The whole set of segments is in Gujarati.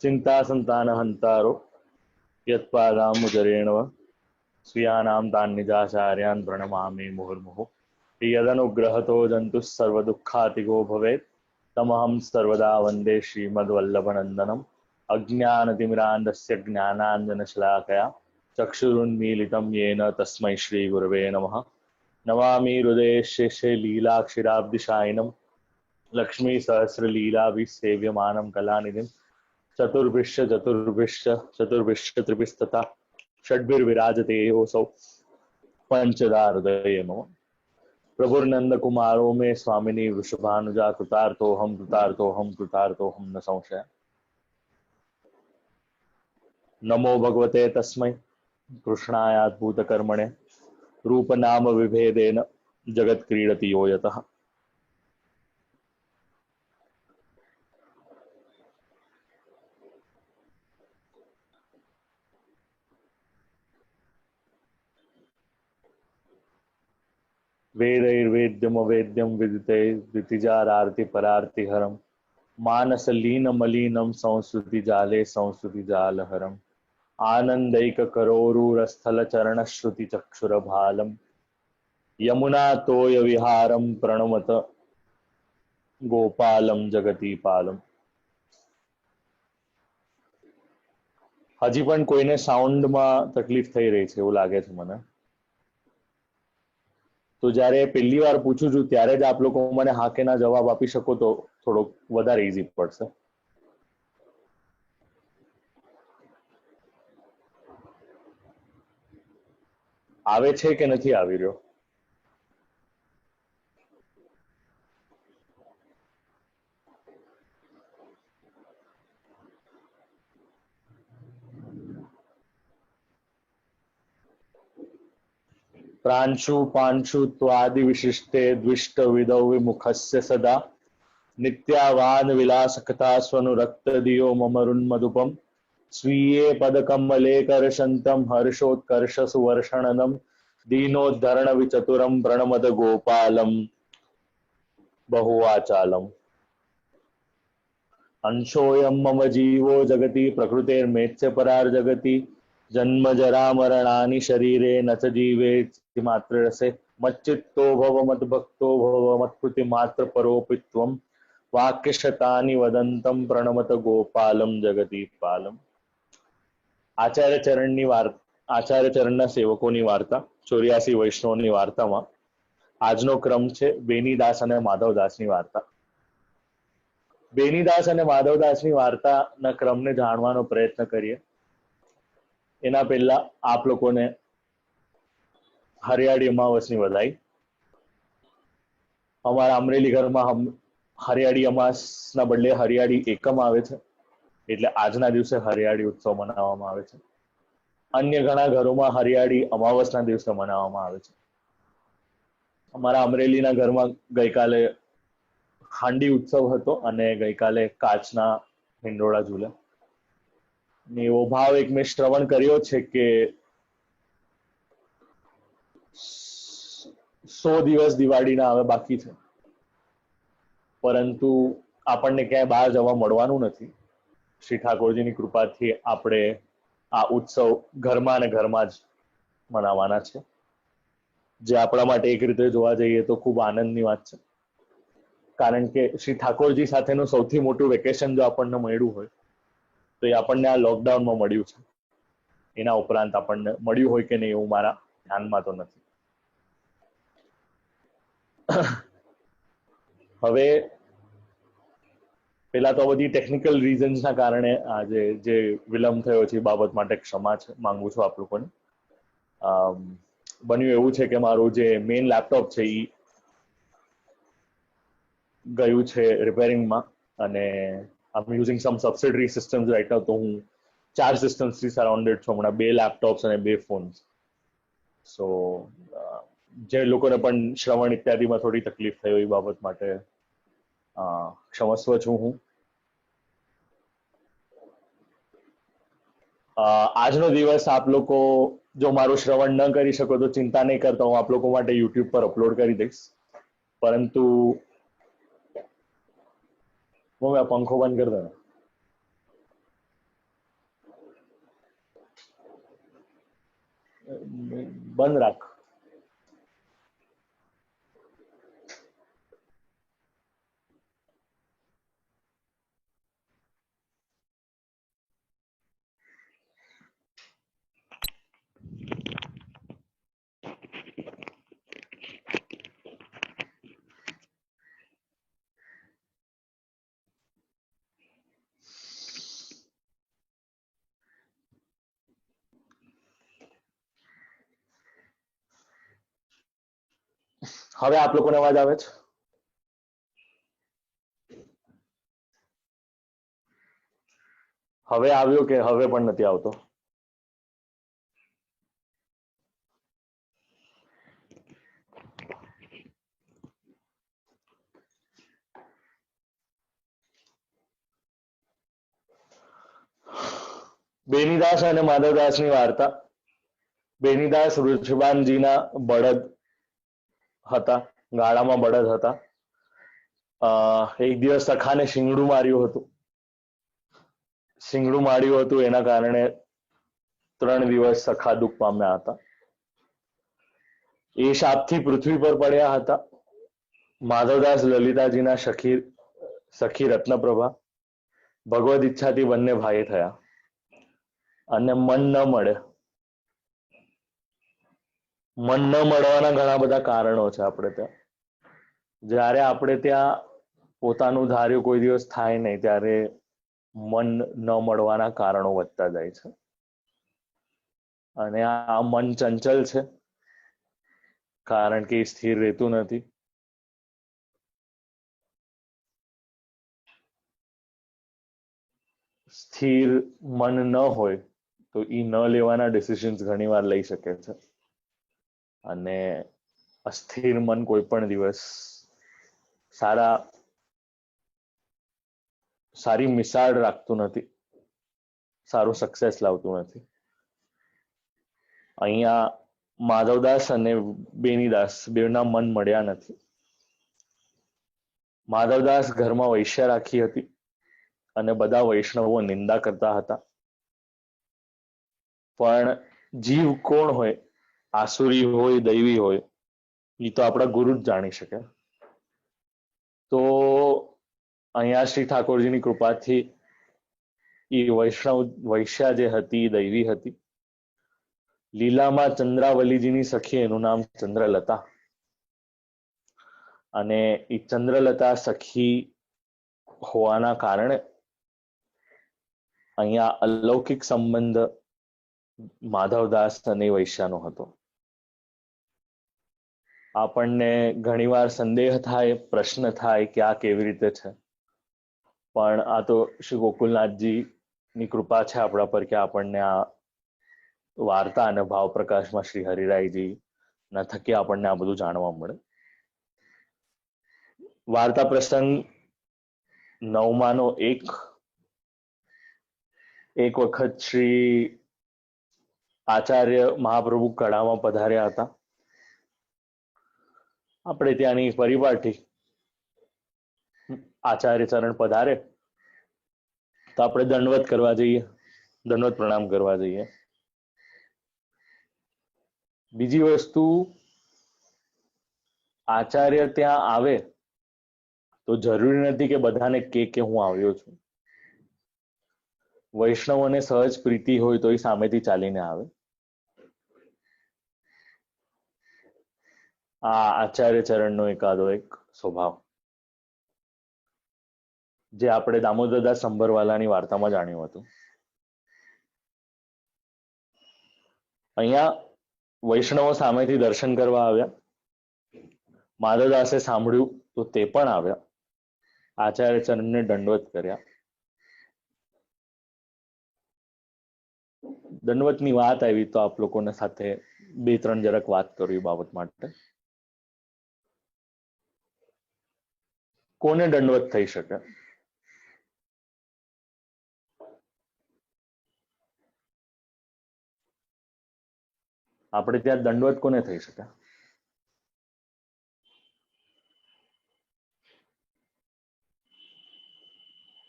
चिंता संतान हंतारो यत्पादाम्बुजरेणव स्वीयानां तान् निजाचार्यान् प्रणमामि मुहुर्मुहुः। यदनुग्रहतो जन्तुः सर्वदुःखातिगो भवेत् तमहं सर्वदा वन्दे श्रीमद्वल्लभनन्दनम्। अज्ञानतिमिरान्धस्य ज्ञानाञ्जनशलाकया चक्षुरुन्मीलितं येन तस्मै श्रीगुरवे नमः। नमामि हृदये शेषे लीलाक्षिराब्धिशायिनं लक्ष्मीसहस्रलीलाभिसेव्यमानं कलानिधिं चतुर्भिश्च त्रिभिस्तथा षड्भिर्विराजते योऽसौ पंचदा हृदये मम। प्रभुर्नंद कुमारो मे स्वामिनी वृषभानुजा कृतार्थोऽहं न संशय। नमो भगवते तस्मै कृष्णायाद्भूतकर्मणे रूपनाम विभेदेन जगत् क्रीडति यो यतः। वेदैर्वेद्यमवेद्यं विदिते द्वितिजारार्ति परार्तिहरं मानसलीनमलिनं संस्कृतिजाले संस्कृतिजालहरम् आनन्दैककरोरुरस्थलचरणश्रुतिचक्षुरभालं यमुनातोयविहारं प्रणमत गोपालं जगतीपालम। हजी पण कोईने साउंडમાં તકલીફ થઈ રહી છે એવું લાગે છે મને। તો જ્યારે પહેલી વાર પૂછું છું ત્યારે જ આપ લોકો મને હા કે ના જવાબ આપી શકો તો થોડોક વધારે ઈઝી પડશે। આવે છે કે નથી આવી રહ્યો? प्रांशु पांशु त्वादि विशिष्टे द्विष्ट विदौ विमुखस्य सदा नित्यावान विलासकथा स्वनुरक्त दियो ममरुन्मधुपम स्वीये पदकमले करशन्तं हर्षोत्कर्ष सुवर्षणनं दीनोद्धरण विचतुरं प्रणमद गोपालं बहुवाचालम्। अंशोऽयं मम जीवो जगति प्रकृतेर्मेत्य परार जगति जन्म जरा मरणानि शरीरे न च जीवेति मात्ररसे मच्चित्तो भव मद्भक्तो भव मत्कृति मात्र परोपि त्वं वाक्यशतानि वदन्तं प्रणमत गोपालं जगतीपालम। आचार्य चरणના સેવકોની વાર્તા 84 વૈષ્ણવની વાર્તામાં આજનો ક્રમ છે બેનીદાસ અને માધવદાસની વાર્તા। બેનીદાસ અને માધવદાસની વાર્તાના ક્રમને જાણવાનો પ્રયત્ન કરીએ। એના પહેલા આપ લોકોને હરિયાળી અમાવસની વધાઈ। અમારા અમરેલી ઘરમાં હરિયાળી અમાસના બદલે હરિયાળી એકમ આવે છે એટલે આજના દિવસે હરિયાળી ઉત્સવ મનાવવામાં આવે છે। અન્ય ઘણા ઘરોમાં હરિયાળી અમાવસના દિવસે મનાવવામાં આવે છે। અમારા અમરેલીના ઘરમાં ગઈકાલે હાંડી ઉત્સવ હતો અને ગઈકાલે કાચના હિંડોળા ઝૂલ્યા। એવો ભાવ એક મેં શ્રવણ કર્યો છે કે 100 દિવસ દિવાળીના હવે બાકી છે પરંતુ આપણને ક્યાંય બહાર જવા મળવાનું નથી। શ્રી ઠાકોરજીની કૃપાથી આપણે આ ઉત્સવ ઘરમાં અને ઘરમાં જ મનાવવાના છે જે આપણા માટે એક રીતે જોવા જઈએ તો ખૂબ આનંદની વાત છે કારણ કે શ્રી ઠાકોરજી સાથેનું સૌથી મોટું વેકેશન જો આપણને મળ્યું હોય તો એ આપણને આ લોકડાઉનમાં મળ્યું છે। એના ઉપરાંત આપણને મળ્યું હોય કે નહીં એવું મારા ધ્યાનમાં તો નથી। હવે પહેલા તો બધી ટેકનિકલ રીઝન્સના કારણે આજે જે વિલંબ થયો છે એ બાબત માટે ક્ષમા માંગુ છું આપ લોકોને। બન્યું એવું છે કે મારું જે મેઇન લેપટોપ છે એ ગયું છે રિપેરિંગમાં અને આઈ એમ યુઝિંગ સમ સબસિડરી સિસ્ટમ્સ રાઈટ નાઉ। તો હું 4 સિસ્ટમ્સથી સરાઉન્ડેડ છું હમણાં, 2 લેપટોપ્સ અને 2 ફોન્સ। સો જે લોકોને પણ શ્રવણ ઇત્યાદિમાં થોડી તકલીફ થઈ એ બાબત માટે ક્ષમસ્વ છું હું। આજનો દિવસ આપ લોકો જો મારું શ્રવણ ન કરી શકો તો ચિંતા નહીં કરતા, હું આપ લોકો માટે યુટ્યુબ પર અપલોડ કરી દઈશ। પરંતુ મમ્મી આ પંખો બંધ કરી દો ને। બંધ રાખ. હવે આપ લોકોને અવાજ આવે છે? હવે આવ્યો કે હવે પણ નથી આવતો? બેનીદાસ અને માધવદાસની વાર્તા. બેનીદાસ વૃષભાનજીના બળદ હતા, ગાળામાં બળદ હતા. એક દિવસ સખાને શિંગડું માર્યું હતું. શિંગડું માર્યું હતું એના કારણે 3 દિવસ સખા દુઃખ પામ્યા હતા. એ શાપથી પૃથ્વી પર પડ્યા હતા. માધવદાસ લલિતાજીના સખી રત્નપ્રભા ભગવદ ઈચ્છાથી બંને ભાઈ થયા અને મન ન મળે. મન ન મળવાના ઘણા બધા કારણો છે આપણે ત્યાં. જ્યારે આપણે ત્યાં પોતાનું ધાર્યું કોઈ દિવસ થાય નહીં ત્યારે મન ન મળવાના કારણો વધતા જાય છે. અને આ મન ચંચલ છે કારણ કે સ્થિર રહેતું નથી. સ્થિર મન ન હોય તો એ ન લેવાના ડિસિઝન્સ ઘણીવાર લઈ શકે છે. અને અસ્થિર મન કોઈ પણ દિવસ સારી મિસાળ રાખતું નથી, સારું સક્સેસ લાવતું નથી. અહીંયા માધવદાસ અને બેનીદાસ બેવના મન મળ્યા નથી. માધવદાસ ઘરમાં વૈશ્ય રાખી હતી અને બધા વૈષ્ણવો નિંદા કરતા હતા. પણ જીવ કોણ હોય, આસુરી હોય દૈવી હોય, એ તો આપણા ગુરુ જ જાણી શકે. તો અહીંયા શ્રી ઠાકોરજીની કૃપાથી એ વૈશ્યા જે હતી દૈવી હતી. લીલામાં ચંદ્રાવલીજીની સખી, એનું નામ ચંદ્રલતા. અને એ ચંદ્રલતા સખી હોવાના કારણે અહીંયા અલૌકિક સંબંધ માધવદાસ અને વૈશ્યાનો હતો. આપણને ઘણીવાર સંદેહ થાય, પ્રશ્ન થાય કે આ કેવી રીતે છે. પણ આ તો શ્રી ગોકુલનાથજીની કૃપા છે આપણા પર કે આપણને આ વાર્તા અને ભાવ પ્રકાશમાં શ્રી હરિરાયજી ના થકી આપણને આ બધું જાણવા મળે. વાર્તા પ્રસંગ 9માંનો એક વખત શ્રી આચાર્ય મહાપ્રભુ કડામાં પધાર્યા હતા. આપણે ત્યાંની પરિપાટી આચાર્ય ચરણ પધારે તો આપણે દંડવત કરવા જઈએ, દંડવત પ્રણામ કરવા જઈએ. બીજી વસ્તુ, આચાર્ય ત્યાં આવે તો જરૂરી નથી કે બધાને કે હું આવ્યો છું. વૈષ્ણવોને સહજ પ્રીતિ હોય તો એ સામેથી ચાલીને આવે. આ આચાર્ય ચરણનો એકાદો એક સ્વભાવ જે આપણે દામોદરદાસ સંભરવાલાની વાર્તામાં જાણ્યું હતું. અહીંયા વૈષ્ણવો સામેથી દર્શન કરવા આવ્યા. માધવદાસે સાંભળ્યું તો તે પણ આવ્યા, આચાર્ય ચરણને દંડવત કર્યા. દંડવતની વાત આવી તો આપ લોકોને સાથે 2-3 જરાક વાત કરું એ બાબત માટે. કોને દંડવત થઈ શકે? આપણે ત્યાં દંડવત કોને થઈ શકે?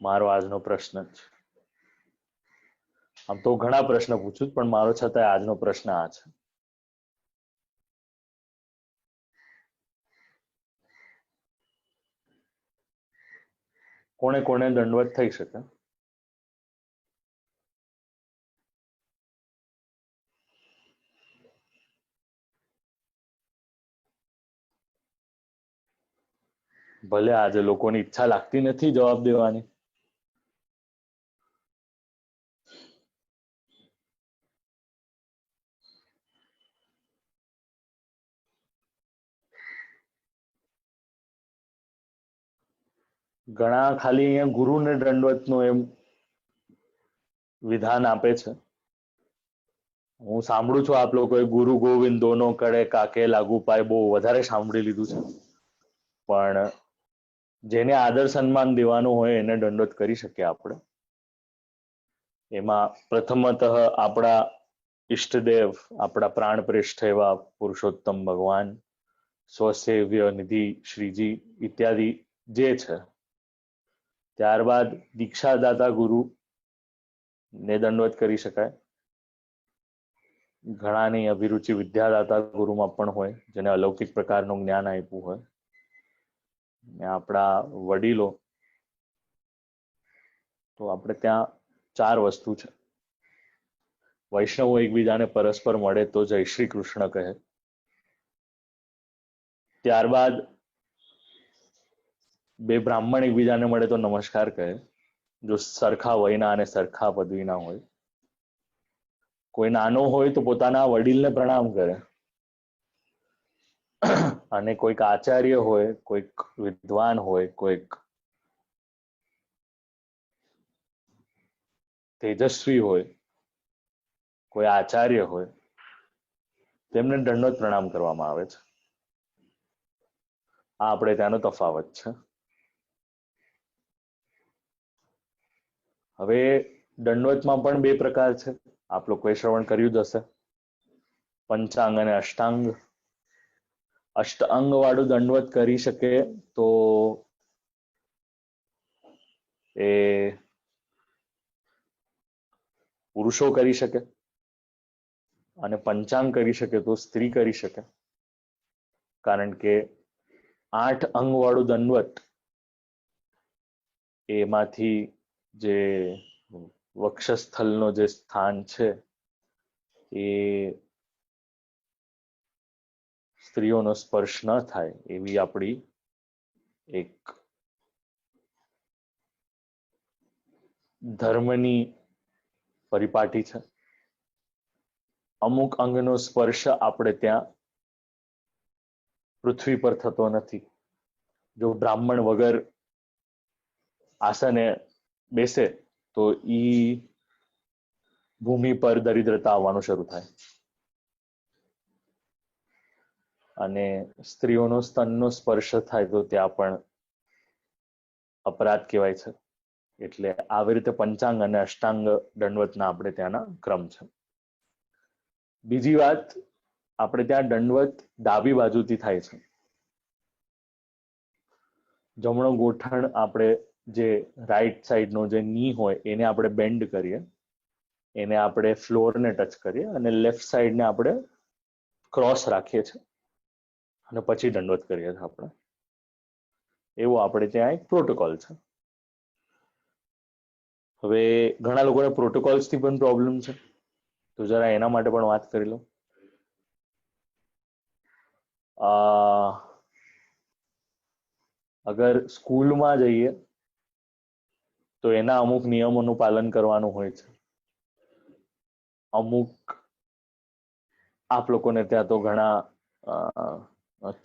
મારો આજનો પ્રશ્ન જ. આમ તો ઘણા પ્રશ્ન પૂછું પણ મારો છતાંય આજનો પ્રશ્ન આ છે. કોને કોને દંડવત થઈ શકે? ભલે આજે લોકોની ઈચ્છા લાગતી નથી જવાબ દેવાની. ઘણા ખાલી અહીંયા ગુરુને દંડવતનું એમ વિધાન આપે છે. હું સાંભળું છું આપ લોકોએ ગુરુ ગોવિંદ દોનો કડે કાકે લાગુ પાય બહુ વધારે સાંભળી લીધું છે, પણ જેને આદર સન્માન દેવાનું હોય એને દંડવત કરી શકીએ આપણે. એમાં પ્રથમતઃ આપણા ઈષ્ટદેવ, આપણા પ્રાણ પ્રેષ્ઠ એવા પુરુષોત્તમ ભગવાન, સ્વસેવ્ય નિધિ શ્રીજી ઇત્યાદિ જે છે. ત્યારબાદ દીક્ષાદાતા ગુરુ ને દંડવત કરી શકાય. ઘણાની અભિરુચિ વિદ્યાદાતા ગુરુમાં પણ હોય, જેને અલૌકિક પ્રકારનું જ્ઞાન આપ્યું હોય. ને આપણા વડીલો, તો આપણે ત્યાં 4 વસ્તુ છે. વૈષ્ણવો એકબીજાને પરસ્પર મળે તો જય શ્રી કૃષ્ણ કહે. ત્યારબાદ 2 બ્રાહ્મણ એકબીજાને મળે તો નમસ્કાર કહે, જો સરખા વયના અને સરખા પદવીના હોય. કોઈ નાનો હોય તો પોતાના વડીલને પ્રણામ કરે, અને કોઈક આચાર્ય હોય, કોઈક વિદ્વાન હોય, કોઈક તેજસ્વી હોય, કોઈ આચાર્ય હોય, તેમને દંડવત પ્રણામ કરવામાં આવે છે. આ આપણે ત્યાંનો તફાવત છે. હવે દંડવતમાં પણ 2 પ્રકાર છે. આપ લોકોએ શ્રવણ કર્યું જ હશે, પંચાંગ અને અષ્ટાંગ. અષ્ટાંગ વાળું દંડવત કરી શકે તો એ પુરુષો કરી શકે, અને પંચાંગ કરી શકે તો સ્ત્રી કરી શકે. કારણ કે 8 અંગ વાળું દંડવત, એમાંથી જે વક્ષસ્થલનો જે સ્થાન છે એ સ્ત્રીઓનો સ્પર્શ ન થાય એવી આપણી એક ધર્મની પરિપાટી છે. અમુક અંગનો સ્પર્શ આપણે ત્યાં પૃથ્વી પર થતો નથી. જો બ્રાહ્મણ વગર આસને બેસે તો ઈ ભૂમિ પર દરિદ્રતા આવવાનું શરૂ થાય. અને સ્ત્રીઓનો સ્તનનો સ્પર્શ થાય તો ત્યાં પણ અપરાધ કહેવાય છે. એટલે આવી રીતે પંચાંગ અને અષ્ટાંગ દંડવતના આપણે ત્યાંના ક્રમ છે. બીજી વાત, આપણે ત્યાં દંડવત ડાબી બાજુથી થાય છે. જમણો ગોઠણ આપણે જે રાઈટ સાઈડનો જે ની હોય એને આપણે બેન્ડ કરીએ, એને આપણે ફ્લોરને ટચ કરીએ, અને લેફ્ટ સાઈડને આપણે ક્રોસ રાખીએ છીએ અને પછી દંડવત કરીએ છીએ આપણે. એવો આપણે ત્યાં એક પ્રોટોકોલ છે. હવે ઘણા લોકોને પ્રોટોકોલ્સથી પણ પ્રોબ્લેમ છે, તો જરા એના માટે પણ વાત કરી લો. અગર સ્કૂલમાં જઈએ તો એના અમુક નિયમોનું પાલન કરવાનું હોય છે. અમુક આપ લોકોને ત્યાં તો ઘણા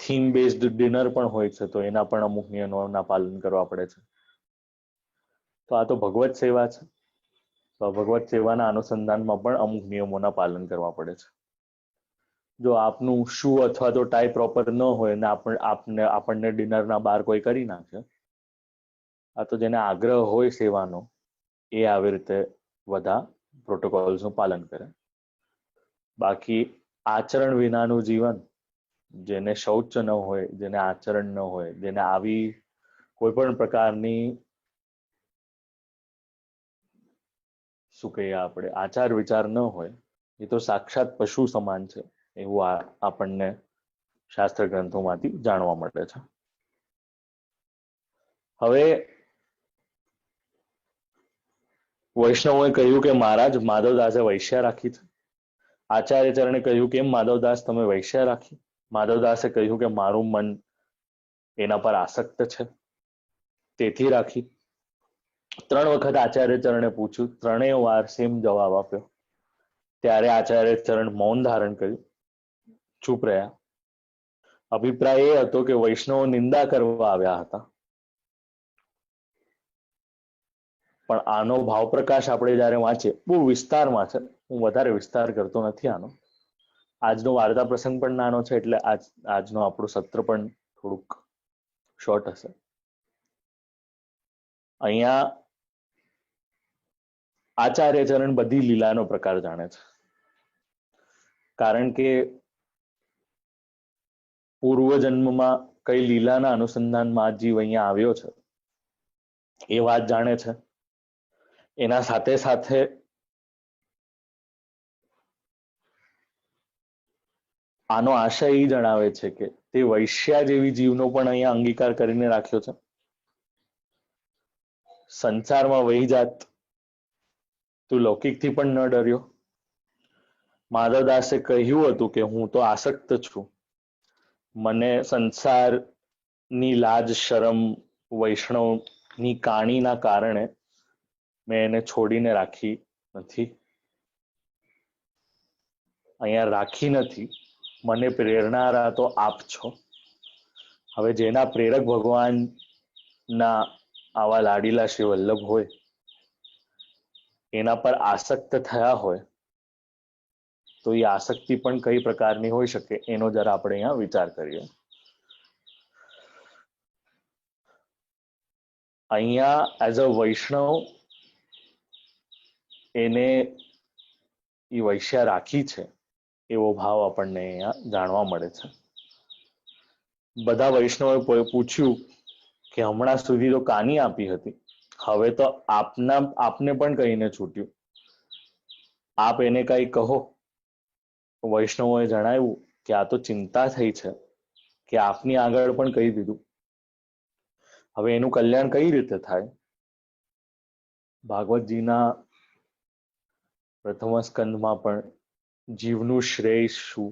થીમ બેઝડ ડિનર પણ હોય છે, તો એના પણ અમુક નિયમોના પાલન કરવા પડે છે. તો આ તો ભગવત સેવા છે, તો ભગવત સેવાના અનુસંધાનમાં પણ અમુક નિયમોના પાલન કરવા પડે છે. જો આપનું શૂ અથવા તો ટાઈ પ્રોપર ન હોય ને આપણને ડિનરના બહાર કોઈ કરી નાખે, આ તો જેને આગ્રહ હોય સેવાનો એ આવી રીતે બધા પ્રોટોકોલ્સનું પાલન કરે. બાકી આચરણ વિનાનું જીવન, જેને શૌચ ન હોય, જેને આચરણ ન હોય, જેને આવી કોઈ પણ પ્રકારની શું કહીએ આપણે આચાર વિચાર ન હોય, એ તો સાક્ષાત પશુ સમાન છે, એવું આપણને શાસ્ત્ર ગ્રંથોમાંથી જાણવા મળે છે. હવે વૈષ્ણવોએ કહ્યું કે મહારાજ, માધવદાસે વૈશ્યા રાખી છે. આચાર્ય ચરણે કહ્યું, કેમ માધવદાસ તમે વૈશ્યા રાખી? માધવદાસે કહ્યું કે મારું મન એના પર આસક્ત છે, તેથી રાખી. 3 વખત આચાર્ય ચરણે પૂછ્યું, 3 વાર સેમ જવાબ આપ્યો. ત્યારે આચાર્ય ચરણ મૌન ધારણ કર્યું, ચૂપ રહ્યા. અભિપ્રાય એ હતો કે વૈષ્ણવો નિંદા કરવા આવ્યા હતા. પણ આનો ભાવ પ્રકાશ આપણે જયારે વાંચીએ, બહુ વિસ્તારમાં છે, હું વધારે વિસ્તાર કરતો નથી આનો. આજનો વાર્તા પ્રસંગ પણ નાનો છે, એટલે આજનો આપણું સત્ર પણ થોડુંક શોર્ટ હશે. અહીંયા આચાર્ય ચરણ બધી લીલાનો પ્રકાર જાણે છે, કારણ કે પૂર્વજન્મમાં કઈ લીલાના અનુસંધાનમાં આ જીવ અહીંયા આવ્યો છે એ વાત જાણે છે. એના સાથે સાથે આનો આશય એ જણાવે છે કે તે વૈશ્યા જેવી જીવનો પણ અહીંયા અંગીકાર કરીને રાખ્યો છે. સંસારમાં વહી જાત, તું લૌકિકથી પણ ન ડર્યો. માધવદાસે કહ્યું હતું કે હું તો આસક્ત છું, મને સંસારની લાજ શરમ વૈષ્ણવની કાણીના કારણે મેં એને છોડીને રાખી નથી. અહીંયા રાખી નથી, મને પ્રેરણારા તો આપ છો. હવે જેના પ્રેરક ભગવાનના આવા લાડીલા શ્રી વલ્લભ હોય, એના પર આસક્ત થયા હોય, તો એ આસક્તિ પણ કઈ પ્રકારની હોઈ શકે એનો જરા આપણે અહીંયા વિચાર કરીએ. અહીંયા એઝ અ વૈષ્ણવ એને એ વૈશ્યા રાખી છે એવો ભાવ આપણને અહીંયા જાણવા મળે છે. બધા વૈષ્ણવોએ પૂછ્યું કે હમણાં સુધી તો કાની આપી હતી, હવે તો આપને પણ કહીને છૂટ્યું, આપ એને કઈ કહો. વૈષ્ણવોએ જણાવ્યું કે આ તો ચિંતા થઈ છે કે આપની આગળ પણ કહી દીધું, હવે એનું કલ્યાણ કઈ રીતે થાય? ભાગવતજીના પ્રથમ સ્કંદમાં પણ જીવનું શ્રેય શું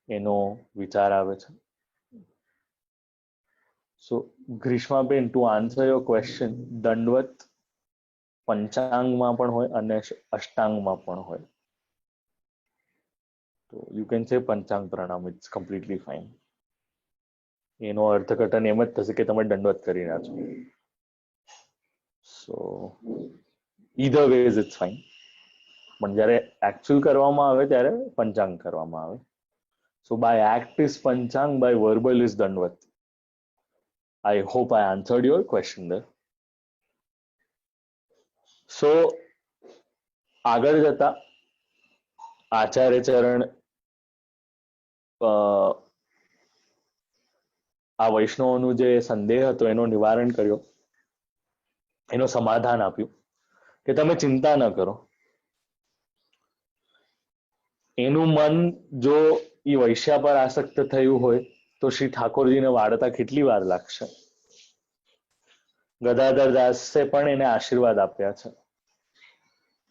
એનો વિચાર આવે છે. સો ગ્રીષ્માબેન, ટુ આન્સર યોર ક્વેશ્ચન, દંડવત પંચાંગમાં પણ હોય અને અષ્ટાંગમાં પણ હોય. તો યુ કેન સે પંચાંગ પ્રણામ, ઇટ્સ કમ્પ્લીટલી ફાઇન. એનો અર્થઘટન એમ જ થશે કે તમે દંડવત કરી રહ્યા છો. So either ways it's fine. પણ જ્યારે એકચ્યુઅલ કરવામાં આવે ત્યારે પંચાંગ કરવામાં આવે. So by act is panchang, by verbal is dandvat. I hope I answered your question there. So આગળ જતા આચાર્ય ચરણ આ વૈષ્ણવનું જે સંદેહ હતો એનો નિવારણ કર્યો, એનો સમાધાન આપ્યું કે તમે ચિંતા ન કરો. એનું મન જો એ વૈશ્યા પર આસક્ત થયું હોય તો શ્રી ઠાકોરજીને વાળતા કેટલી વાર લાગશે? ગદાધર દાસે પણ એને આશીર્વાદ આપ્યા છે.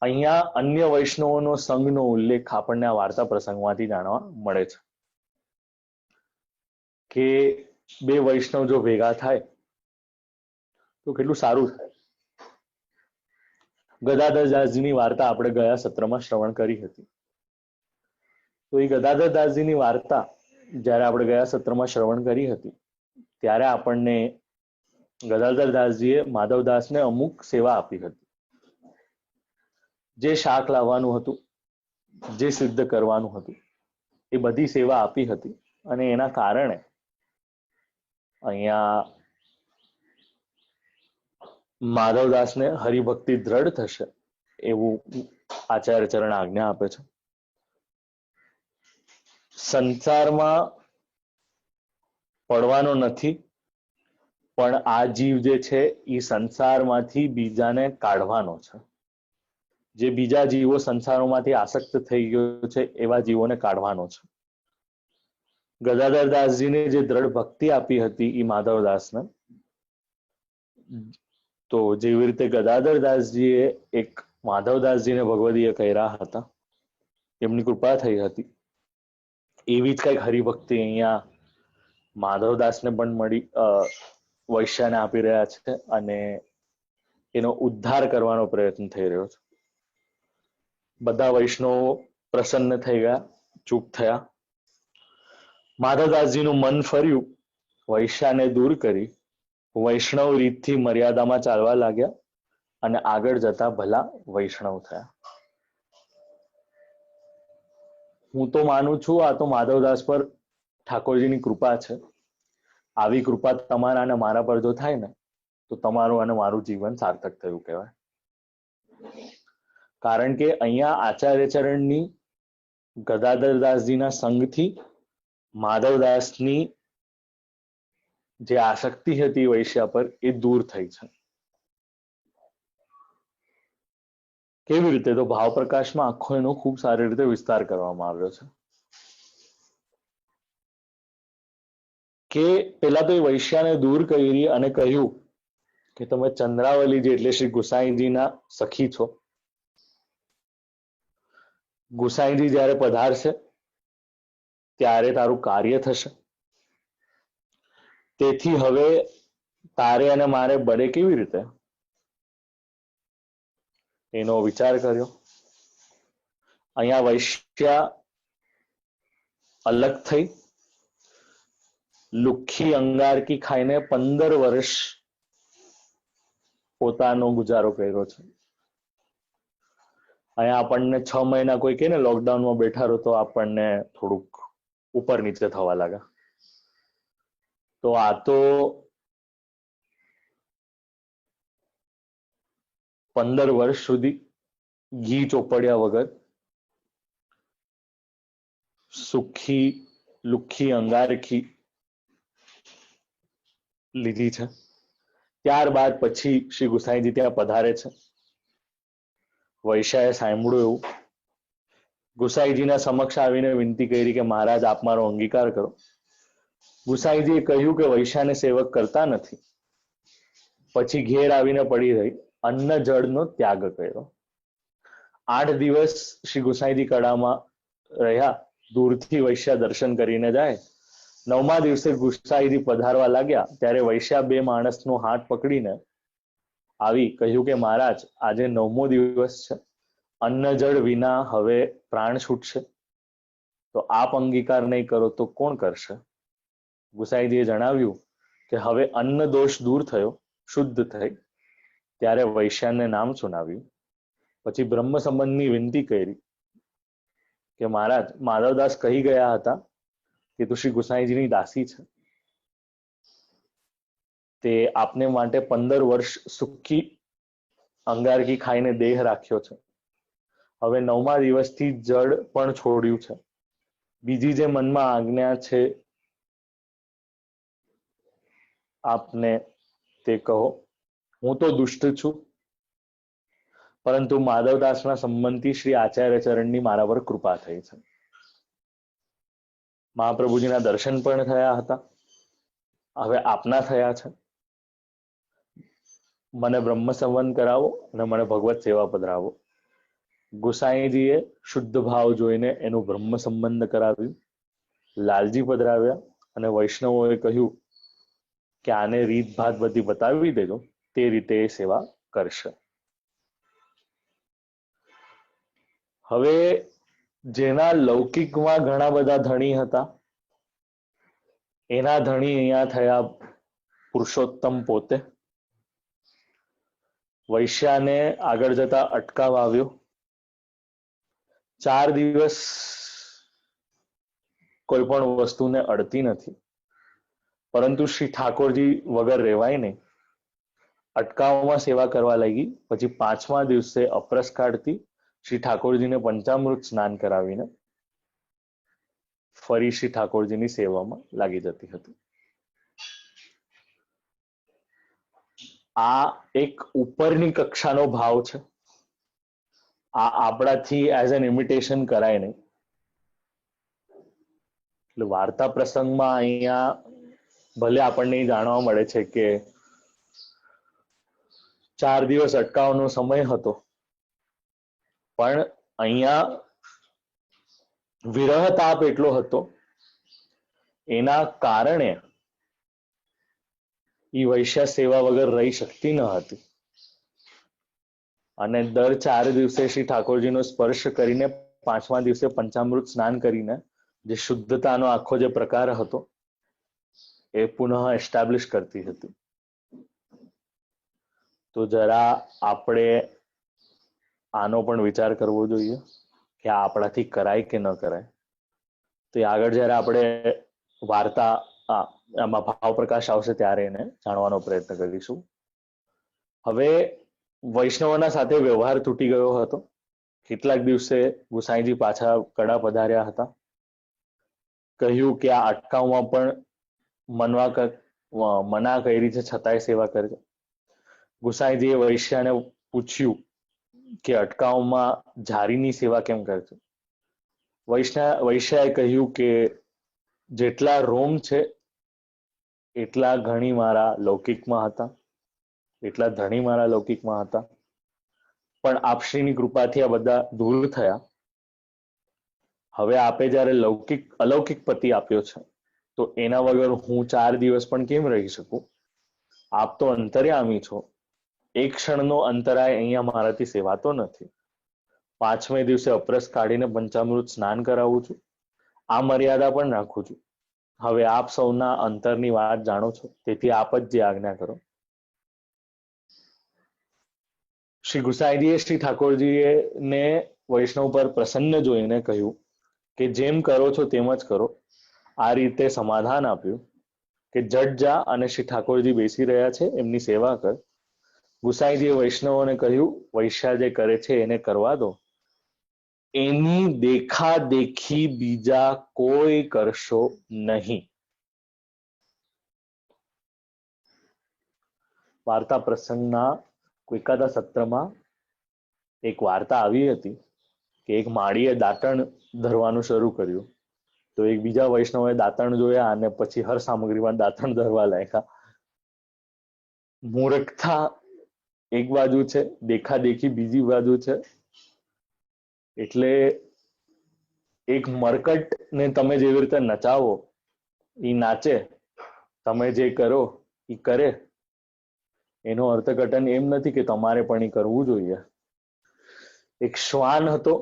અહીંયા અન્ય વૈષ્ણવોનો સંઘનો ઉલ્લેખ આપણને આ વાર્તા પ્રસંગમાંથી જાણવા મળે છે કે બે વૈષ્ણવ જો ભેગા થાય તો કેટલું સારું થાય. ગદાધર દાસજીની વાર્તા આપણે ગયા સત્રમાં શ્રવણ કરી હતી. તો એ ગદાધર દાસજીની વાર્તા જ્યારે આપણે ગયા સત્રમાં શ્રવણ કરી હતી ત્યારે આપણને ગદાધર દાસજીએ માધવદાસને અમુક સેવા આપી હતી. જે શાક લાવવાનું હતું, જે સિદ્ધ કરવાનું હતું, એ બધી સેવા આપી હતી અને એના કારણે અહીંયા માધવદાસને હરિભક્તિ દ્રઢ થશે એવું આચાર્ય ચરણ આજ્ઞા આપે છે. સંસારમાં પડવાનો નથી, પણ આ જીવ જે છે એ સંસારમાંથી બીજાને કાઢવાનો છે. જે બીજા જીવો સંસારોમાંથી આસક્ત થઈ ગયો છે એવા જીવોને કાઢવાનો છે. ગદાધર દાસજીને જે દ્રઢ ભક્તિ આપી હતી એ માધવદાસને તો જેવી રીતે ગદાધરદાસજીએ એક માધવદાસજીને ભગવદીય કર્યા હતા, એમની કૃપા થઈ હતી, એવી જ કઈક હરિભક્તિ અહીંયા માધવદાસને પણ મળી, વૈશ્યાને આપી રહ્યા છે અને એનો ઉદ્ધાર કરવાનો પ્રયત્ન થઈ રહ્યો છે. બધા વૈષ્ણવો પ્રસન્ન થઈ ગયા, ચૂપ થયા. માધવદાસજીનું મન ફર્યું, વૈશ્યાને દૂર કરી વૈષ્ણવ રીતથી મર્યાદામાં ચાલવા લાગ્યા અને આગળ જતા ભલા વૈષ્ણવ થયા. હું તો માનું છું આ તો માધવદાસ પર ઠાકોરજીની કૃપા છે. આવી કૃપા તમારા અને મારા પર જો થાય ને તો તમારું અને મારું જીવન સાર્થક થયું કહેવાય. કારણ કે અહીંયા આચાર્ય ચરણની ગદાધરદાસજીના સંગથી માધવદાસની જે આસક્તિ હતી વૈશ્યા પર એ દૂર થઈ છે. કેવી રીતે? તો ભાવ પ્રકાશમાં આખો એનો ખૂબ સારી રીતે વિસ્તાર કરવામાં આવ્યો છે કે પેલા તો એ વૈશ્યાને દૂર કરી અને કહ્યું કે તમે ચંદ્રાવલીજી એટલે શ્રી ગુસાઈજીના સખી છો. ગુસાઈજી જ્યારે પધારશે ત્યારે તારું કાર્ય થશે, તેથી હવે તારે અને મારે બને કેવી રીતે એનો વિચાર કર્યો. અહીંયા વૈશ્યા અલગ થઈ લુખ્ખી અંગારકી ખાઈને 15 વર્ષ પોતાનો ગુજારો કર્યો છે. અહીંયા આપણને 6 મહિના કોઈ કે ને લોકડાઉનમાં બેઠા રહો તો આપણને થોડુંક ઉપર નીચે થવા લાગે. તો આ તો 15 વર્ષ સુધી ઘી ચોપડ્યા વગર સુખી લુખ્ખી અંગારકી લીધી છે. ત્યારબાદ પછી શ્રી ગુસાઈજી ત્યાં પધારે છે. વૈશ્યાએ સાંભળ્યું એવું, ગુસાઈજીના સમક્ષ આવીને વિનંતી કરી કે મહારાજ આપ મારો અંગીકાર કરો. ગુસાઈજીએ કહ્યું કે વૈશ્યાને સેવક કરતા નથી. પછી ઘેર આવીને પડી રહી અન્ન જળનો ત્યાગ કર્યો. 8 દિવસ શ્રી ગુસાઈજી કડામાં રહ્યા. દૂરથી વૈશ્યા દર્શન કરીને જાય. 9મા દિવસે ગુસાઈજી પધારવા લાગ્યા ત્યારે વૈશ્યા 2 માણસનો હાથ પકડીને આવી કહ્યું કે મહારાજ આજે 9મો દિવસ છે, અન્ન જળ વિના હવે પ્રાણ છૂટશે, તો આપ અંગીકાર નહીં કરો તો કોણ કરશે? ગુસાઈજીએ જણાવ્યું કે હવે અન્ન દોષ દૂર થયો, શુદ્ધ થઈ. ત્યારે વૈશ્યાને નામ સુનાવ્યું. પછી બ્રહ્મ સંબંધની વિનંતી કરી કે મહારાજ માધવદાસ કહી ગયા હતા કે તું શ્રી ગુસાઈજીની દાસી છે, તે આપને માટે 15 વર્ષ સુખી અંગારકી ખાઈને દેહ રાખ્યો છે. હવે 9મા દિવસથી જળ પણ છોડ્યું છે. બીજી જે મનમાં આજ્ઞા છે આપને તે કહો. હું તો દુષ્ટ છું, પરંતુ માધવદાસના સંબંધથી શ્રી આચાર્ય ચરણની મારા પર કૃપા થઈ છે. મહાપ્રભુજીના દર્શન પણ થયા હતા, હવે આપના થયા છે. મને બ્રહ્મ સંબંધ કરાવો અને મને ભગવત સેવા પધરાવો. ગુસાઈજીએ શુદ્ધ ભાવ જોઈને એનું બ્રહ્મ સંબંધ કરાવ્યું. લાલજી પધરાવ્યા અને વૈષ્ણવોએ કહ્યું કે આને રીત ભાત બધી બતાવી દેજો, તે રીતે એ સેવા કરશે. હવે જેના લૌકિકમાં ઘણા બધા ધણી હતા, એના ધણી અહીંયા થયા પુરુષોત્તમ પોતે. વૈશ્યાને આગળ જતા અટકાવ આવ્યો. 4 દિવસ કોઈ પણ વસ્તુને અડતી નથી, પરંતુ શ્રી ઠાકોરજી વગર રહેવાય નહીં. અટકાવમાં સેવા કરવા લાગી. પછી 5મા દિવસે અપરસ કાઢતી શ્રી ઠાકોરજીને પંચામૃત સ્નાન કરાવીને ફરી શ્રી ઠાકોરજીની સેવામાં લાગી જતી હતી. આ એક ઉપરની કક્ષાનો ભાવ છે. આ આપણાથી એઝ એન ઇમિટેશન કરાય નહીં. એટલે વાર્તા પ્રસંગમાં અહીંયા ભલે આપણને જાણવા મળે છે કે 4 દિવસ અટકાવવાનો સમય હતો, પણ અહીંયા વિરહ તાપ એટલો હતો, એના કારણે એ વૈશ્ય સેવા વગર રહી શકતી ન હતી. અને દર 4 દિવસે શ્રી ઠાકોરજીનો સ્પર્શ કરીને 5મા દિવસે પંચામૃત સ્નાન કરીને જે શુદ્ધતાનો આખો જે પ્રકાર હતો એ પુનઃ એસ્ટાબ્લિશ કરતી હતી. તો જરા આપણે આનો પણ વિચાર કરવો જોઈએ કે આ આપણાથી કરાય કે ન કરાય. તો આગળ જ્યારે આપણે વાર્તા આમાં ભાવ પ્રકાશ આવશે ત્યારે એને જાણવાનો પ્રયત્ન કરીશું. હવે વૈષ્ણવના સાથે વ્યવહાર તૂટી ગયો હતો. કેટલાક દિવસે ગુસાઈજી પાછા કડા પધાર્યા હતા. કહ્યું કે આ અટકાવમાં પણ મના કરી છે, છતાંય સેવા કરે છે. ગુસાઈજીએ વૈશ્યાને પૂછ્યું કે અટકાવમાં જારીની સેવા કેમ કરે છે. વૈશ્યાએ કહ્યું કે જેટલા રોમ છે એટલા ઘણી મારા લૌકિકમાં હતા, એટલા ધણી મારા લૌકિકમાં હતા, પણ આપશ્રીની કૃપાથી આ બધા દૂર થયા. હવે આપે જ્યારે અલૌકિક પતિ આપ્યો છે તો એના વગર હું 4 દિવસ પણ કેમ રહી શકું? આપ તો અંતર્યામી છો. એક ક્ષણનો અંતરાય અહીંયા મારાથી સેવાતો નથી. 5મે દિવસે અપરસ કાઢીને પંચામૃત સ્નાન કરાવું છું. આ મર્યાદા પણ રાખું છું. હવે આપ સૌના અંતરની વાત જાણો છો, તેથી આપ જ જે આજ્ઞા કરો. શ્રી ગુસાઈજીએ શ્રી ઠાકોરજીએ ને વૈષ્ણવ પર પ્રસન્ન જોઈને કહ્યું કે જેમ કરો છો તેમ જ કરો. આ રીતે સમાધાન આપ્યું કે જટ જા અને શ્રી ઠાકોરજી બેસી રહ્યા છે એમની સેવા કર. ગુસાઈજીએ વૈષ્ણવોને કહ્યું વૈશ્યા જે કરે છે એને કરવા દો, એની દેખા દેખી બીજા કોઈ કરશો નહીં. વાર્તા પ્રસંગના એકાદા સત્રમાં એક વાર્તા આવી હતી કે એક માળીએ દાંતણ ધરવાનું શરૂ કર્યું. તો એક બીજા વૈષ્ણવે દાંતણ જોયા અને પછી હર સામગ્રીમાં દાંતણ ધરવા લાગ્યા. મૂર્ખતા એક બાજુ છે, દેખાદેખી બીજી બાજુ છે. એટલે એક મરકટ ને તમે જેવી રીતે નચાવો એ નાચે, તમે જે કરો એ કરે, એનો અર્થઘટન એમ નથી કે તમારે પણ એ કરવું જોઈએ. એક શ્વાન હતો,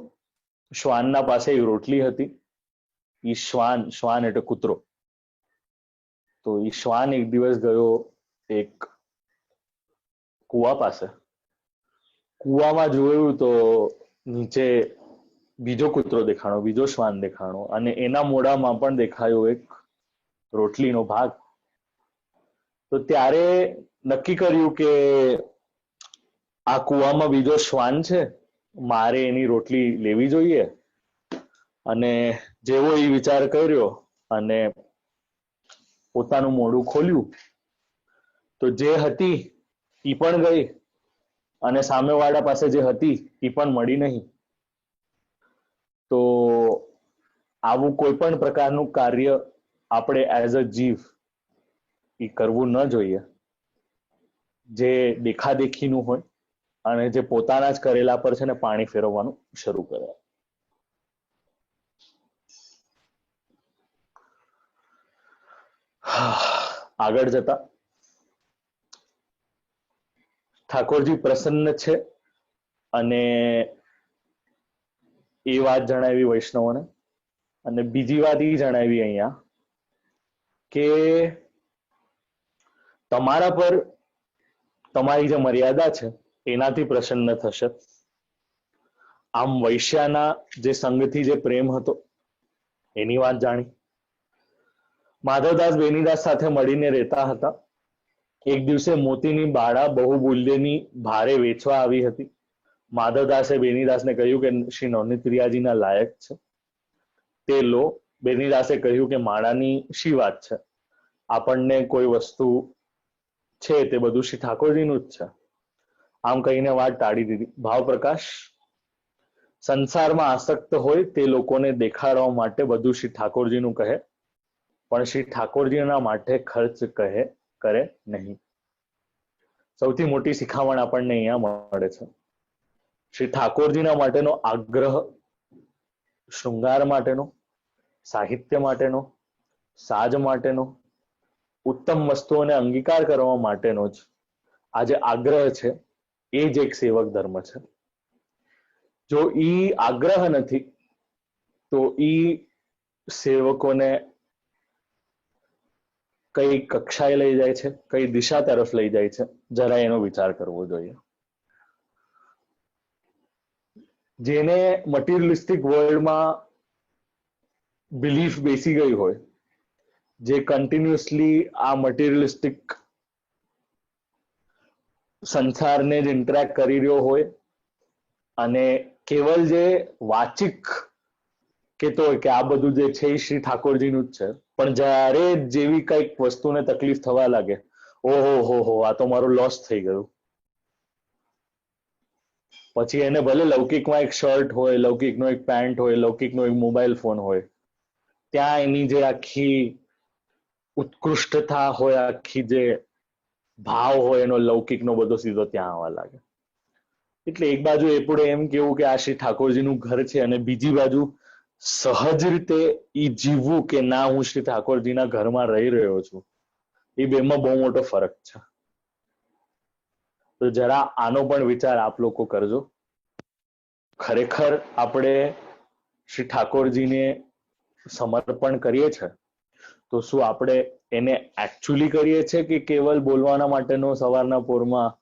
શ્વાનના પાસે એક રોટલી હતી. ઈ શ્વાન એટલે કૂતરો. તો ઈ શ્વાન એક દિવસ ગયો એક કુવા પાસે. કુવામાં જોયું તો નીચે બીજો કૂતરો દેખાણો, બીજો શ્વાન દેખાણો, અને એના મોઢામાં પણ દેખાયો એક રોટલીનો ભાગ. તો ત્યારે નક્કી કર્યું કે આ કુવામાં બીજો શ્વાન છે, મારે એની રોટલી લેવી જોઈએ. અને જેવો એ વિચાર કર્યો અને પોતાનું મોઢું ખોલ્યું તો જે હતી એ પણ ગઈ અને સામેવાળા પાસે જે હતી એ પણ મળી નહીં. તો આવું કોઈ પણ પ્રકારનું કાર્ય આપણે એઝ અ જીવ એ કરવું ન જોઈએ જે દેખાદેખીનું હોય અને જે પોતાના જ કરેલા પર છે ને પાણી ફેરવવાનું શરૂ કરે. આગળ જતા ઠાકોરજી પ્રસન્ન છે અને એ વાત જણાવી વૈષ્ણવોને. અને બીજી વાત એ જણાવી અહીંયા કે તમારા પર તમારી જે મર્યાદા છે એનાથી પ્રસન્ન થશે. આમ વૈશ્યાના જે સંગથી જે પ્રેમ હતો એની વાત જાણી. માધવદાસ બેનીદાસ સાથે મળીને રહેતા હતા. એક દિવસે મોતીની બાળા બહુમૂલ્યની ભારે વેચવા આવી હતી. માધવદાસે બેનીદાસને કહ્યું કે શ્રી નવનીતપ્રિયાજીના લાયક છે, તે લો. બેનીદાસે કહ્યું કે માળાની શી વાત છે, આપણને કોઈ વસ્તુ છે તે બધું શ્રી ઠાકોરજીનું જ છે. આમ કહીને વાત ટાળી દીધી. ભાવ પ્રકાશ સંસારમાં આસક્ત હોય તે લોકોને દેખાડવા માટે બધું શ્રી ઠાકોરજીનું કહે, પણ શ્રી ઠાકોરજીના માટે ખર્ચ કરે નહીં. સૌથી મોટી શિખામણ આપણને અહીંયા મળે છે. શ્રી ઠાકોરજીના માટેનો આગ્રહ શૃંગાર માટેનો, સાહિત્ય માટેનો, સાજ માટેનો, ઉત્તમ વસ્તુઓને અંગીકાર કરવા માટેનો જ આ જે આગ્રહ છે એ જ એક સેવક ધર્મ છે. જો ઈ આગ્રહ નથી તો ઈ સેવકોને કઈ કક્ષાએ લઈ જાય છે, કઈ દિશા તરફ લઈ જાય છે, જરા એનો વિચાર કરવો જોઈએ. જેને મટીરિયલિસ્ટિક વર્લ્ડમાં બિલીફ બેસી ગઈ હોય, જે કન્ટિન્યુઅસલી આ મટીરિયલિસ્ટિક સંસારને જ ઇન્ટરેક્ટ કરી રહ્યો હોય અને કેવલ જે વાચિક કહેતો હોય કે આ બધું જે છે એ શ્રી ઠાકોરજીનું જ છે, પણ જ્યારે જેવી કંઈક વસ્તુને તકલીફ થવા લાગે, ઓહો હો આ તો મારું લોસ થઈ ગયું, પછી એને ભલે લૌકિકમાં એક શર્ટ હોય, લૌકિકનો એક પેન્ટ હોય, લૌકિકનો એક મોબાઈલ ફોન હોય, ત્યાં એની જે આખી ઉત્કૃષ્ટતા હોય, આખી જે ભાવ હોય એનો લૌકિકનો બધો સીધો ત્યાં આવવા લાગે. એટલે એક બાજુ એ પણ એમ કેવું કે આ શ્રી ઠાકોરજીનું ઘર છે અને બીજી બાજુ સહજ રીતે ઈ જીવવું કે ના હું શ્રી ઠાકોરજીના ઘરમાં રહી રહ્યો છું, એ બેમાં બહુ મોટો ફરક છે. તો જરા આનો પણ વિચાર આપ લોકો કરજો. ખરેખર આપણે શ્રી ઠાકોરજીને સમર્પણ કરીએ છીએ તો શું આપણે એને એકચ્યુઅલી કરીએ છીએ કે કેવલ બોલવાના માટેનો સવારના પોરમાં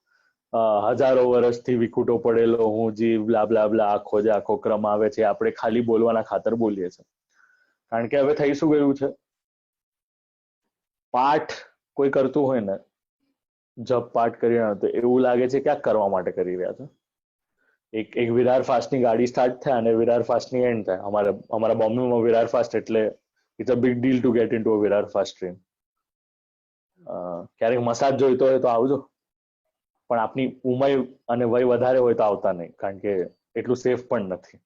હજારો વર્ષથી વિકુટો પડેલો હું જીવ બ્લા બ્લા બ્લા આખો જે આખો ક્રમ આવે છે આપણે ખાલી બોલવાના ખાતર બોલીએ છીએ? કારણ કે હવે થઈ શું ગયું છે, પાઠ કોઈ કરતું હોય ને, જપ પાઠ કરી રહ્યો તો એવું લાગે છે કે આ કરવા માટે કરી રહ્યા છે. એક વિરાર ફાસ્ટની ગાડી સ્ટાર્ટ થાય અને વિરાર ફાસ્ટની એન્ડ થાય. અમારા બોમ્બેમાં વિરાર ફાસ્ટ એટલે it's a big deal to get into a Virar fast train. ક્યારેક મસાજ જોઈતો હોય તો આવજો, પણ આપની ઉંમર અને વય વધારે હોય તો આવતા નહીં, કારણ કે એટલું સેફ પણ નથી.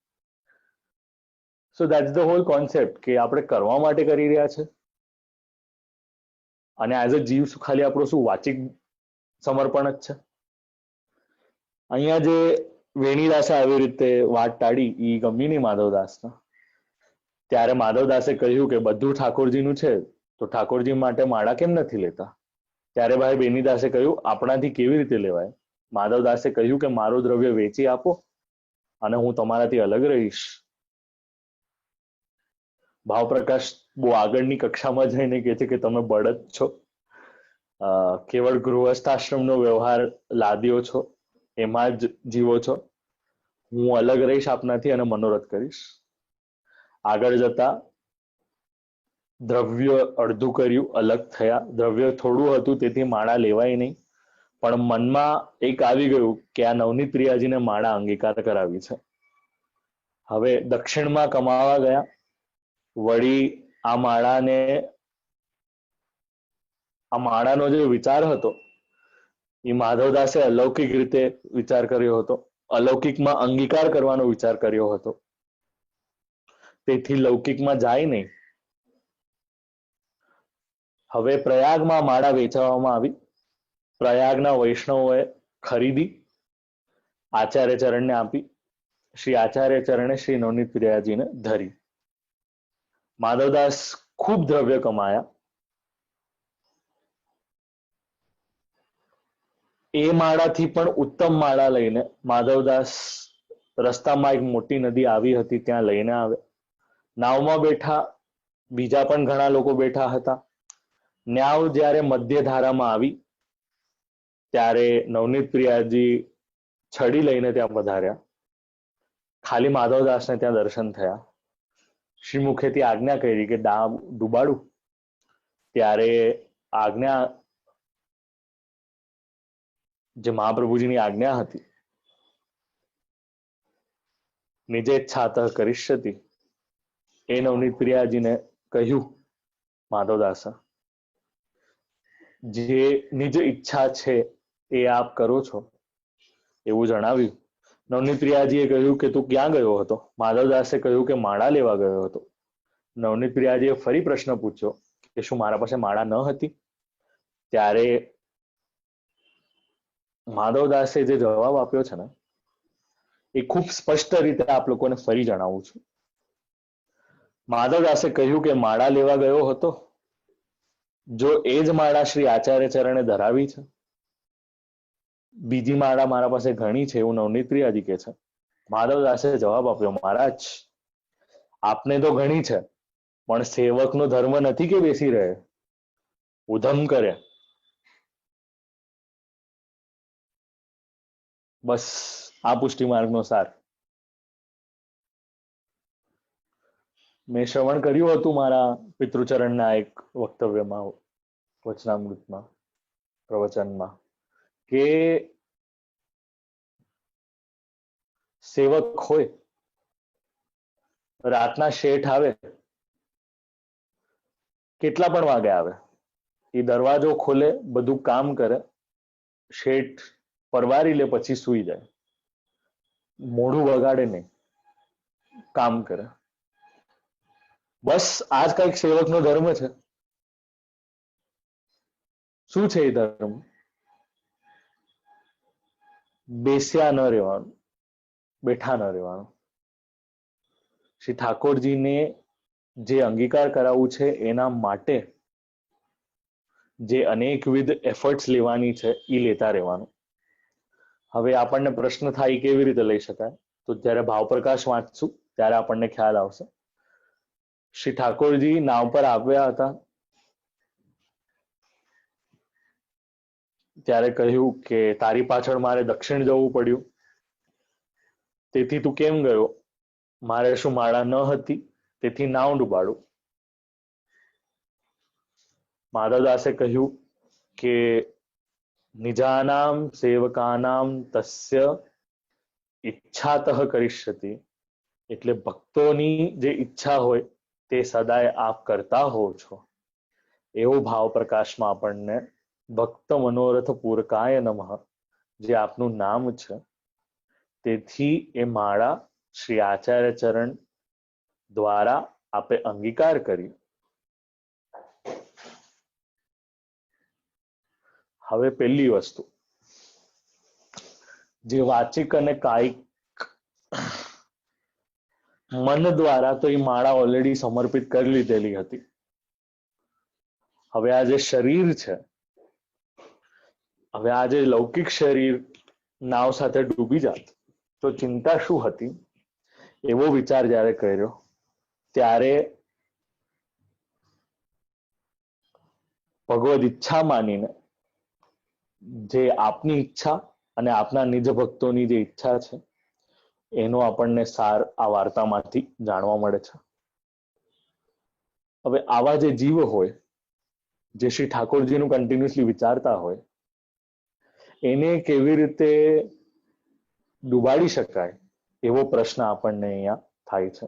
So that's the whole concept કે આપણે કરવા માટે કરી રહ્યા છે અને એઝ અ જીવ ખાલી આપણું શું વાચિક સમર્પણ જ છે. અહીંયા જે વેણીદાસે આવી રીતે વાત ટાળી એ ગમી નહીં માધવદાસને. ત્યારે માધવદાસે કહ્યું કે બધું ઠાકોરજીનું છે તો ઠાકોરજી માટે માળા કેમ નથી લેતા? ત્યારે ભાઈ બેનીદાસે કહ્યું આપણાથી કેવી રીતે લેવાય? માધવદાસે કહ્યું કે મારું દ્રવ્ય વેચી આપો અને હું તમારાથી અલગ રહીશ. ભાવપ્રકાશ બહુ આગળની કક્ષામાં જઈને કહે છે કે તમે બળદ છો, કેવળ ગૃહસ્થાશ્રમનો વ્યવહાર લાદ્યો છો, એમાં જ જીવો છો. હું અલગ રહીશ આપનાથી અને મનોરથ કરીશ. આગળ જતા દ્રવ્ય અડધું કર્યું, અલગ થયા. દ્રવ્ય થોડું હતું તેથી માળા લેવાય નહીં, પણ મનમાં એક આવી ગયું કે આ નવનીત પ્રિયાજીને માળા અંગીકાર કરાવી છે. હવે દક્ષિણમાં કમાવા ગયા, વળી આ માળાનો જે વિચાર હતો એ માધવદાસે અલૌકિક રીતે વિચાર કર્યો હતો, અલૌકિકમાં અંગીકાર કરવાનો વિચાર કર્યો હતો. તેથી લૌકિકમાં જાય નહીં. હવે પ્રયાગમાં માળા વેચવામાં આવી. પ્રયાગના વૈષ્ણવોએ ખરીદી, આચાર્ય ચરણને આપી. શ્રી આચાર્ય ચરણે શ્રી નવનીત પ્રિયાજીને ધરી. માધવદાસ ખૂબ દ્રવ્ય કમાયા. એ માળાથી પણ ઉત્તમ માળા લઈને માધવદાસ રસ્તામાં એક મોટી નદી આવી હતી ત્યાં લઈને આવે. નાવમાં બેઠા, બીજા પણ ઘણા લોકો બેઠા હતા. નાવ જ્યારે મધ્ય ધારામાં આવી ત્યારે નવનીત પ્રિયાજી છડી લઈને ત્યાં પધાર્યા. ખાલી માધવદાસને ત્યાં દર્શન થયા. શ્રી મુખેથી આજ્ઞા કરી કે નાવ ડૂબાડું. ત્યારે આજ્ઞા, જે મહાપ્રભુજીની આજ્ઞા હતી, નિજેચ્છાતઃ કરિષ્યતિ, એ નવનીત પ્રિયાજીને કહ્યું માધવદાસે, જે નિજ ઈચ્છા છે એ આપ કરો છો એવું જણાવ્યું. નવનીત પ્રિયાજીએ કહ્યું કે તું ક્યાં ગયો હતો? માધવદાસે કહ્યું કે માળા લેવા ગયો હતો. નવનીત પ્રિયાજીએ ફરી પ્રશ્ન પૂછ્યો કે શું મારા પાસે માળા ન હતી? ત્યારે માધવદાસે જે જવાબ આપ્યો છે ને એ ખૂબ સ્પષ્ટ રીતે આપ લોકોને ફરી જણાવું છું. માધવદાસે કહ્યું કે માળા લેવા ગયો હતો, જો એ જ માળા શ્રી આચાર્ય ચરણે ધરાવી છે, બીજી માળા મારા પાસે ઘણી છે એવું નવનીત પ્રિયાજી કે છે. માધવદાસે જવાબ આપ્યો, મહારાજ આપને તો ઘણી છે, પણ સેવકનો ધર્મ નથી કે બેસી રહે, ઉધમ કરે. બસ આ પુષ્ટિ માર્ગનો સાર. મેં શ્રવણ કર્યું હતું મારા પિતૃચરણના એક વક્તવ્યમાં, વચનામૃતમાં, પ્રવચનમાં, કે સેવક હોય, રાતના શેઠ આવે, કેટલા પણ વાગે આવે, એ દરવાજો ખોલે, બધું કામ કરે, શેઠ પરવારી લે પછી સૂઈ જાય, મોઢું વગાડે નહીં, કામ કરે. બસ આ જ કઈક સેવકનો ધર્મ છે. શું છે એ ધર્મ? બેસ્યા ન રહેવાનું, બેઠા ન રહેવાનું. શ્રી ઠાકોરજીને જે અંગીકાર કરાવવું છે એના માટે જે અનેકવિધ એફર્ટ્સ લેવાની છે એ લેતા રહેવાનું. હવે આપણને પ્રશ્ન થાય કેવી રીતે લઈ શકાય, તો જ્યારે ભાવપ્રકાશ વાંચશું ત્યારે આપણને ખ્યાલ આવશે. શ્રી ઠાકોરજી નાવ પર આવ્યા હતા ત્યારે કહ્યું કે તારી પાછળ મારે દક્ષિણ જવું પડ્યું, તેથી તું કેમ ગયો? મારે શું માળા ન હતી, તેથી નાવ ડૂબાડું. માધવદાસે કહ્યું કે નિજાનામ સેવકાનામ તસ્ય ઈચ્છાતઃ કરિષ્યતિ, એટલે ભક્તોની જે ઈચ્છા હોય તે સદાય આપ કરતા હોવ છો. એવો ભાવ પ્રકાશમાં આપણને ભક્ત મનોરથ પૂરકાય નમઃ, જે આપનું નામ છે, તેથી એ માળા શ્રી આચાર્ય ચરણ દ્વારા આપે અંગીકાર કરી. હવે પહેલી વસ્તુ, જે વાચિક અને કાયિક મન દ્વારા તો એ માળા ઓલરેડી સમર્પિત કરી લીધેલી હતી. હવે આ જે શરીર છે, હવે આ જે લૌકિક શરીર નાવ સાથે ડૂબી જાત તો ચિંતા શું હતી, એવો વિચાર જ્યારે કર્યો ત્યારે ભગવદ ઈચ્છા માનીને, જે આપની ઈચ્છા અને આપના નિજ ભક્તોની જે ઈચ્છા છે એનો આપણને સાર આ વાર્તામાંથી જાણવા મળે છે. હવે આવા જે જીવ હોય, જે શ્રી ઠાકોરજીનું કન્ટિન્યુઅસલી વિચારતા હોય, એને કેવી રીતે ડૂબાડી શકાય એવો પ્રશ્ન આપણને અહીંયા થાય છે.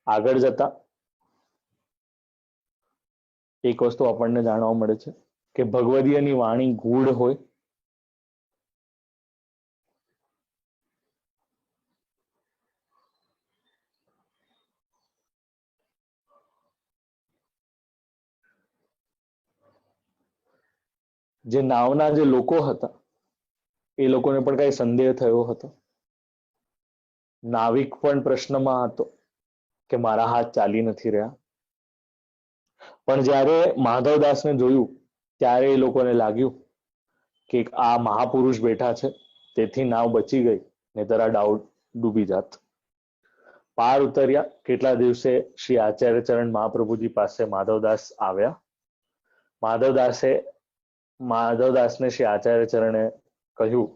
આગળ જતા એક વસ્તુ આપણને જાણવા મળે છે કે ભગવદીયની વાણી ગૂઢ હોય, જે નાવના જે લોકો હતા એ લોકોને પણ કઈ સંદેહ થયો હતો. નાવિક પણ પ્રશ્નમાં હતો કે મારા હાથ ચાલી નથી રહ્યા. પણ જ્યારે માધવદાસને જોયું ત્યારે એ લોકોને લાગ્યું કે આ મહાપુરુષ બેઠા છે, તેથી નાવ બચી ગઈ, નહીંતર આ ડાઉ ડૂબી જાત. પાર ઉતર્યા. કેટલા દિવસે શ્રી આચાર્ય ચરણ મહાપ્રભુજી પાસે માધવદાસ આવ્યા. માધવદાસને શ્રી આચાર્ય ચરણે કહ્યું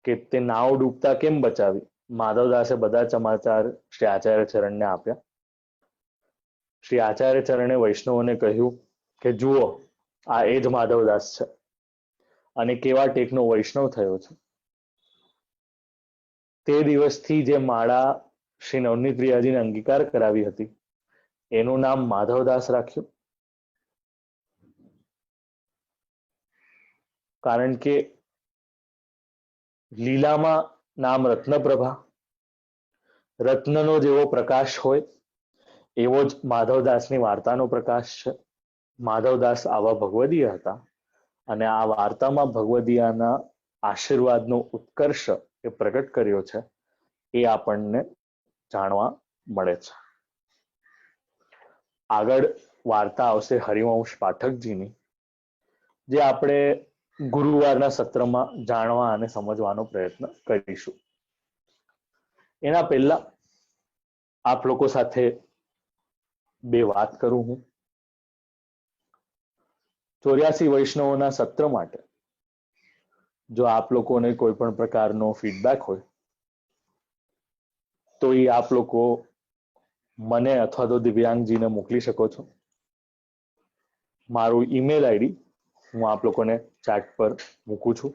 કે તે નાવ ડૂબતા કેમ બચાવી. માધવદાસે બધા સમાચાર શ્રી આચાર્ય ચરણને આપ્યા. શ્રી આચાર્ય ચરણે વૈષ્ણવોને કહ્યું કે જુઓ, આ એ જ માધવદાસ છે અને કેવા ટેકનો વૈષ્ણવ થયો છે. તે દિવસથી જે માળા શ્રી નવનીત પ્રિયાજીને અંગીકાર કરાવી હતી એનું નામ માધવદાસ રાખ્યું. કારણ કે લીલામાં નામ રત્નપ્રભા, રત્નનો જેવો પ્રકાશ હોય એવો જ માધવદાસની વાર્તાનો પ્રકાશ છે. માધવદાસ આવા ભગવદીય હતા અને આ વાર્તામાં ભગવદીયાના આશીર્વાદનો ઉત્કર્ષ એ પ્રગટ કર્યો છે એ આપણને જાણવા મળે છે. આગળ વાર્તા આવશે હરિવંશ પાઠકજીની, જે આપણે ગુરુવારના સત્રમાં જાણવા અને સમજવાનો પ્રયત્ન કરીશું. એના પહેલા આપ લોકો સાથે બે વાત કરું હું. 84 વૈષ્ણવોના સત્ર માટે જો આપ લોકોને કોઈ પણ પ્રકારનો ફીડબેક હોય તો એ આપ લોકો મને અથવા તો દિવ્યાંગજીને મોકલી શકો છો. મારું ઈમેલ આઈડી હું આપ લોકોને ચેટ પર મૂકું છું,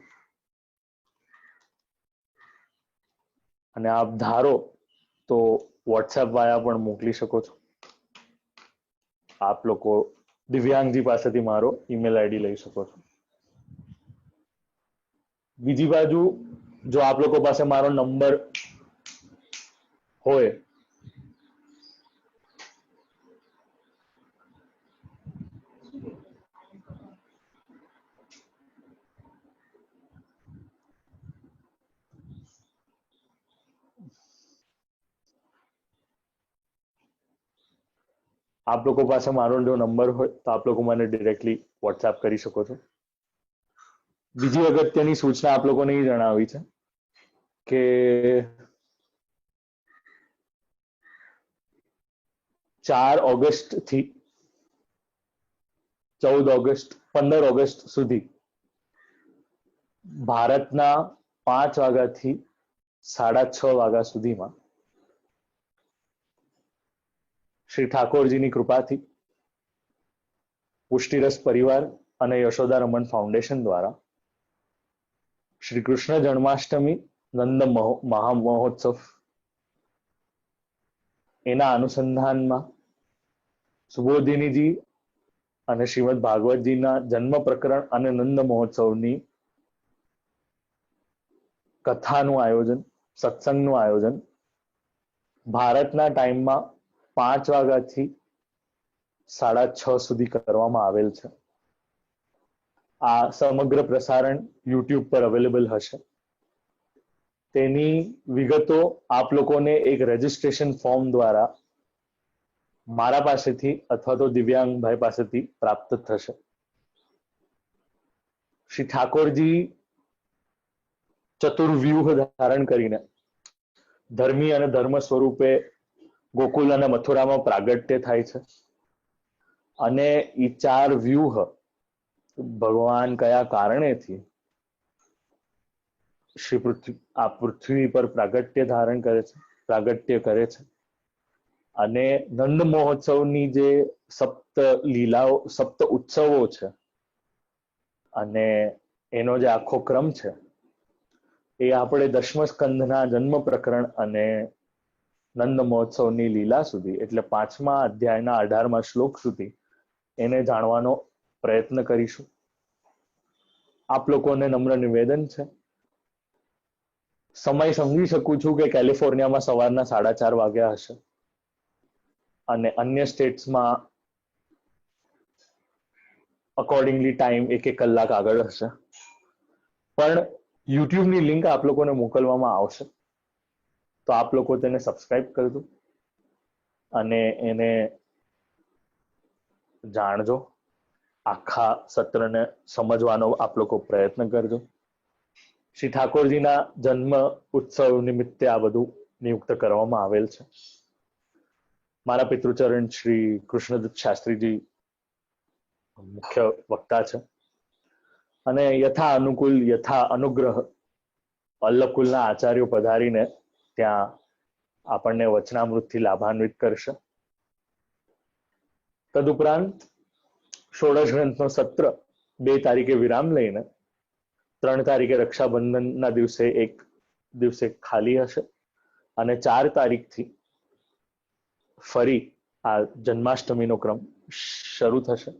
અને આપ ધારો તો વોટ્સએપ વાયા પણ મોકલી શકો છો. આપ લોકો દિવ્યાંગજી પાસેથી મારો ઈમેલ આઈડી લઈ શકો છો. બીજી બાજુ જો આપ લોકો પાસે મારો નંબર હોય આપ લોકો પાસે મારો જો નંબર હોય તો આપ લોકો મને ડિરેક્ટલી વોટ્સએપ કરી શકો છો. બીજી અગત્યની સૂચના આપ લોકોને એ જણાવી છે કે 4 ઓગસ્ટ થી 14 ઓગસ્ટ 15 ઓગસ્ટ સુધી ભારતના 5 વાગ્યાથી 6:30 વાગ્યા સુધીમાં શ્રી ઠાકોરજીની કૃપાથી પુષ્ટિરસ પરિવાર અને યશોદા રમન ફાઉન્ડેશન દ્વારા શ્રી કૃષ્ણ જન્માષ્ટમી નંદ મહામહોત્સવ એના અનુસંધાનમાં સુબોધિનીજી અને શ્રીમદ ભાગવતજીના જન્મ પ્રકરણ અને નંદ મહોત્સવની કથાનું આયોજન, સત્સંગનું આયોજન ભારતના ટાઈમમાં 5 વાગ્યાથી 6:30 સુધી કરવામાં આવેલ છે. આ સમગ્ર પ્રસારણ યુટ્યુબ પર અવેલેબલ હશે. તેની વિગતો આપ લોકોને એક રજિસ્ટ્રેશન ફોર્મ દ્વારા મારા પાસેથી અથવા તો દિવ્યાંગભાઈ પાસેથી પ્રાપ્ત થશે. શ્રી ઠાકોરજી ચતુર્વ્યુહ ધારણ કરીને ધર્મી અને ધર્મ સ્વરૂપે ગોકુલ અને મથુરામાં પ્રાગટ્ય થાય છે, અને એ 4 વ્યૂહ ભગવાન કયા કારણેથી આ પૃથ્વી પર પ્રાગટ્ય કરે છે, અને નંદ મહોત્સવની જે સપ્ત લીલાઓ, સપ્ત ઉત્સવો છે, અને એનો જે આખો ક્રમ છે એ આપણે દશમ સ્કંધના જન્મ પ્રકરણ અને નંદ મહોત્સવની લીલા સુધી, એટલે 5મા અધ્યાયના 18મા શ્લોક સુધી એને જાણવાનો પ્રયત્ન કરીશું. આપ લોકોને નમ્ર નિવેદન છે, સમય સમજી શકું છું કે કેલિફોર્નિયામાં સવારના 4:30 વાગ્યા હશે અને અન્ય સ્ટેટ્સમાં અકોર્ડિંગલી ટાઈમ 1 કલાક આગળ હશે, પણ યુટ્યુબની લિંક આપ લોકોને મોકલવામાં આવશે, તો આપ લોકો તેને સબસ્ક્રાઇબ કરજો અને એને જાણજો. આખા સત્રને સમજવાનો આપ લોકો પ્રયત્ન કરજો. શ્રી ઠાકોરજીના જન્મ ઉત્સવ નિમિત્તે આ બધું નિયુક્ત કરવામાં આવેલ છે. મારા પિતૃચરણ શ્રી કૃષ્ણદત્ત શાસ્ત્રીજી મુખ્ય વક્તા છે, અને યથા અનુકૂળ યથા અનુગ્રહ અલ્લકુલના આચાર્યો પધારીને ત્યાં આપણને વચનામૃતથી લાભાન્વિત કરશે. તદુપરાંત ષોડશ ગ્રંથનો સત્ર 2 તારીખે વિરામ લઈને 3 તારીખે રક્ષાબંધનના એક દિવસે ખાલી હશે, અને 4 તારીખથી ફરી આ જન્માષ્ટમીનો ક્રમ શરૂ થશે.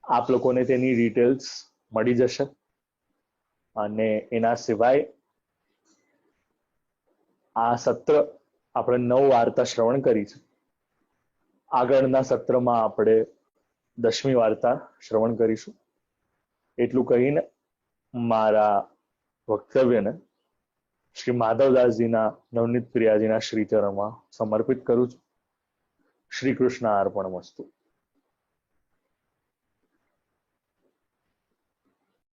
આપ લોકોને તેની ડિટેલ્સ મળી જશે. અને એના સિવાય આ સત્ર આપણે 9 વાર્તા શ્રવણ કરી છે. આગળના સત્રમાં આપણે 10મી વાર્તા શ્રવણ કરીશું. એટલું કહીને મારા વક્તવ્યને શ્રી માધવદાસજીના નવનીત પ્રિયાજીના શ્રીચરણમાં સમર્પિત કરું છું. શ્રી કૃષ્ણ અર્પણમસ્તુ.